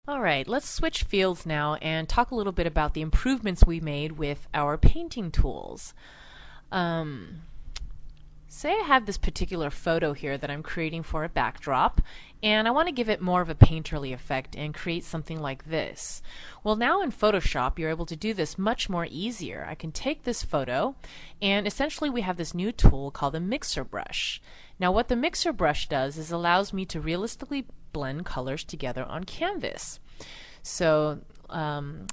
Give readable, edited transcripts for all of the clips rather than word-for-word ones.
All right, let's switch fields now and talk a little bit about the improvements we made with our painting tools. Say I have this particular photo here that I'm creating for a backdrop, and I want to give it more of a painterly effect and create something like this. Well, now in Photoshop, you're able to do this much more easier. I can take this photo, and essentially we have this new tool called the mixer brush. Now what the mixer brush does is allows me to realistically blend colors together on canvas. So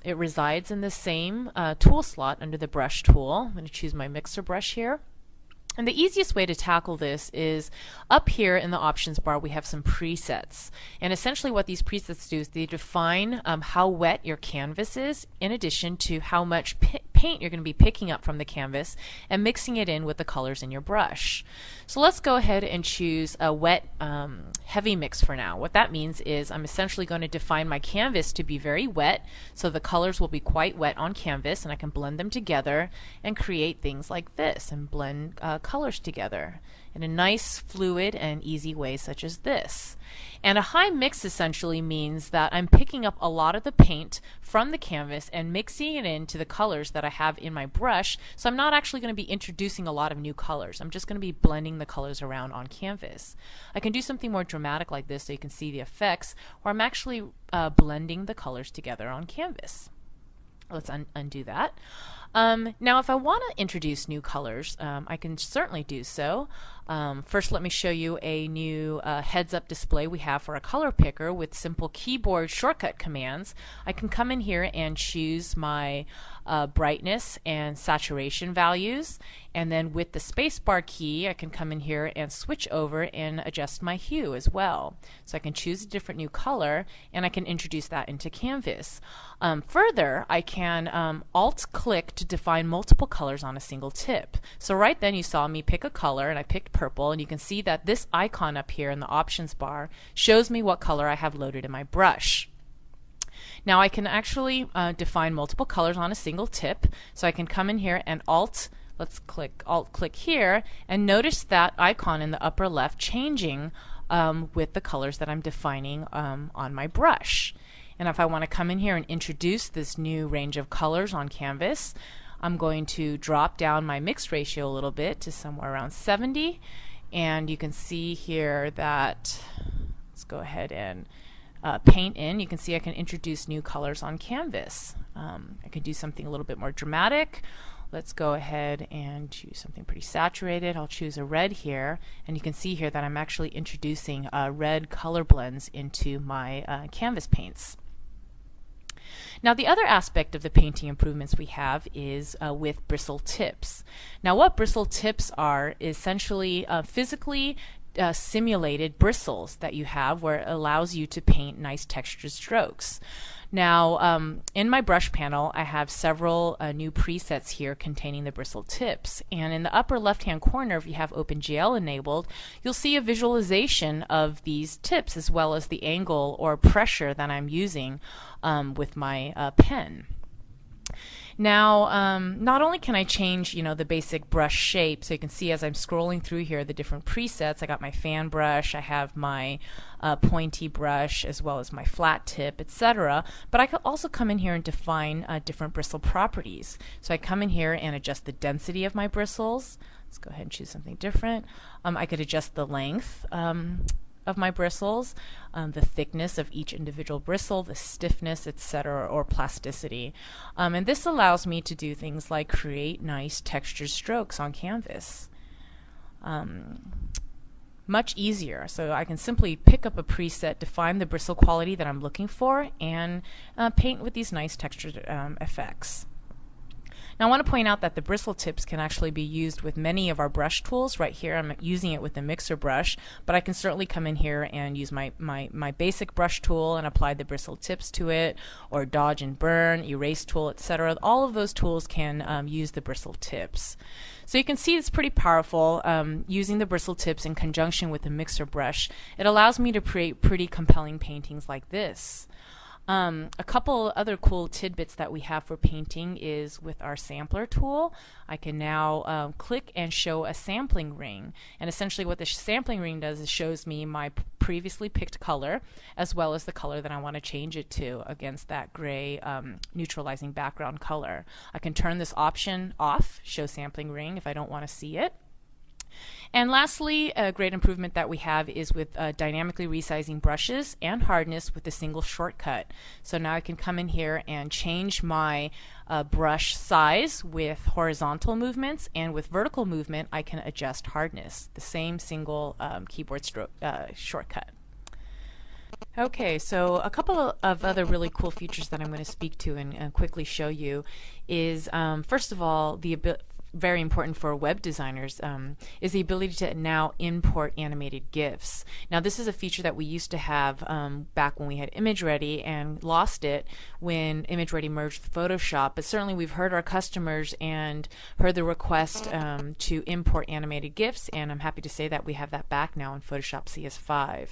it resides in the same tool slot under the brush tool. I'm going to choose my mixer brush here. And the easiest way to tackle this is up here in the options bar we have some presets. And essentially what these presets do is they define how wet your canvas is in addition to how much paint you're going to be picking up from the canvas and mixing it in with the colors in your brush. So let's go ahead and choose a wet heavy mix for now. What that means is I'm essentially going to define my canvas to be very wet, so the colors will be quite wet on canvas and I can blend them together and create things like this and blend colors together in a nice, fluid, and easy way such as this. And a high mix essentially means that I'm picking up a lot of the paint from the canvas and mixing it into the colors that I have in my brush, so I'm not actually going to be introducing a lot of new colors. I'm just going to be blending the colors around on canvas. I can do something more dramatic like this so you can see the effects, where I'm actually blending the colors together on canvas. Let's undo that. Now if I want to introduce new colors, I can certainly do so. First let me show you a new heads-up display we have for a color picker with simple keyboard shortcut commands. I can come in here and choose my brightness and saturation values, and then with the spacebar key I can come in here and switch over and adjust my hue as well. So I can choose a different new color and I can introduce that into canvas. Further, I can alt-click to define multiple colors on a single tip. So right then you saw me pick a color and I picked purple, and you can see that this icon up here in the options bar shows me what color I have loaded in my brush. Now I can actually define multiple colors on a single tip, so I can come in here and let's alt-click here, and notice that icon in the upper left changing with the colors that I'm defining on my brush. And if I want to come in here and introduce this new range of colors on canvas, I'm going to drop down my mix ratio a little bit to somewhere around 70, and you can see here that, let's go ahead and paint in. You can see I can introduce new colors on canvas. I can do something a little bit more dramatic. Let's go ahead and choose something pretty saturated. I'll choose a red here, and you can see here that I'm actually introducing red color blends into my canvas paints. Now the other aspect of the painting improvements we have is with bristle tips. Now what bristle tips are is essentially physically simulated bristles that you have, where it allows you to paint nice textured strokes. Now in my brush panel I have several new presets here containing the bristle tips, and in the upper left hand corner, if you have OpenGL enabled, you'll see a visualization of these tips as well as the angle or pressure that I'm using with my pen. Now, not only can I change, the basic brush shape, so you can see as I'm scrolling through here the different presets. I got my fan brush, I have my pointy brush, as well as my flat tip, etc. But I could also come in here and define different bristle properties. So I come in here and adjust the density of my bristles. Let's go ahead and choose something different. I could adjust the length of my bristles, the thickness of each individual bristle, the stiffness, etc., or plasticity. And this allows me to do things like create nice textured strokes on canvas. Much easier. So I can simply pick up a preset, define the bristle quality that I'm looking for, and paint with these nice textured effects. Now I want to point out that the bristle tips can actually be used with many of our brush tools. Right here I'm using it with the mixer brush, but I can certainly come in here and use my basic brush tool and apply the bristle tips to it, or dodge and burn, erase tool, etc. All of those tools can use the bristle tips. So you can see it's pretty powerful using the bristle tips in conjunction with the mixer brush. It allows me to create pretty compelling paintings like this. A couple other cool tidbits that we have for painting is with our sampler tool. I can now click and show a sampling ring. And essentially what the sampling ring does is shows me my previously picked color as well as the color that I want to change it to against that gray neutralizing background color. I can turn this option off, show sampling ring, if I don't want to see it. And lastly, a great improvement that we have is with dynamically resizing brushes and hardness with a single shortcut. So now I can come in here and change my brush size with horizontal movements, and with vertical movement I can adjust hardness, the same single keyboard stroke shortcut. Okay, so a couple of other really cool features that I'm going to speak to and quickly show you is, first of all, very important for web designers is the ability to now import animated GIFs. Now this is a feature that we used to have back when we had ImageReady and lost it when ImageReady merged with Photoshop, but certainly we've heard our customers and heard the request to import animated GIFs, and I'm happy to say that we have that back now in Photoshop CS5.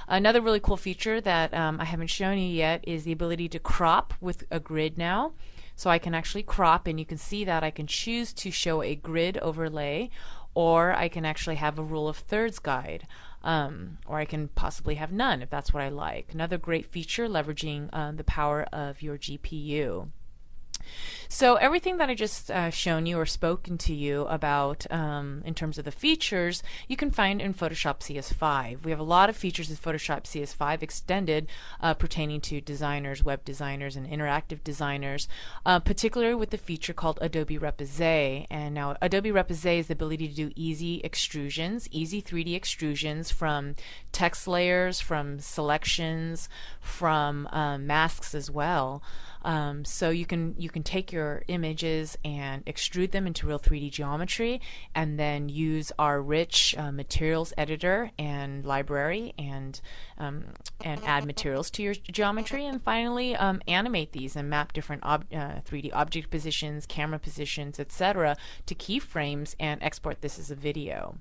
Another really cool feature that I haven't shown you yet is the ability to crop with a grid now. So I can actually crop, and you can see that I can choose to show a grid overlay, or I can actually have a rule of thirds guide, or I can possibly have none if that's what I like. Another great feature, leveraging the power of your GPU. So everything that I just shown you or spoken to you about in terms of the features, you can find in Photoshop CS5. We have a lot of features in Photoshop CS5 extended pertaining to designers, web designers, and interactive designers, particularly with the feature called Adobe Reposé. And now Adobe Reposé is the ability to do easy extrusions, easy 3D extrusions from text layers, from selections, from masks as well. So you can take your images and extrude them into real 3D geometry, and then use our rich materials editor and library and add materials to your geometry, and finally animate these and map different 3D object positions, camera positions, etc. to keyframes and export this as a video.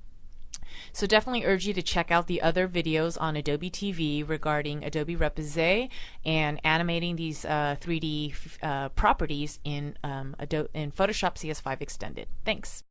So definitely urge you to check out the other videos on Adobe TV regarding Adobe Reposé and animating these 3D properties in Photoshop CS5 Extended. Thanks.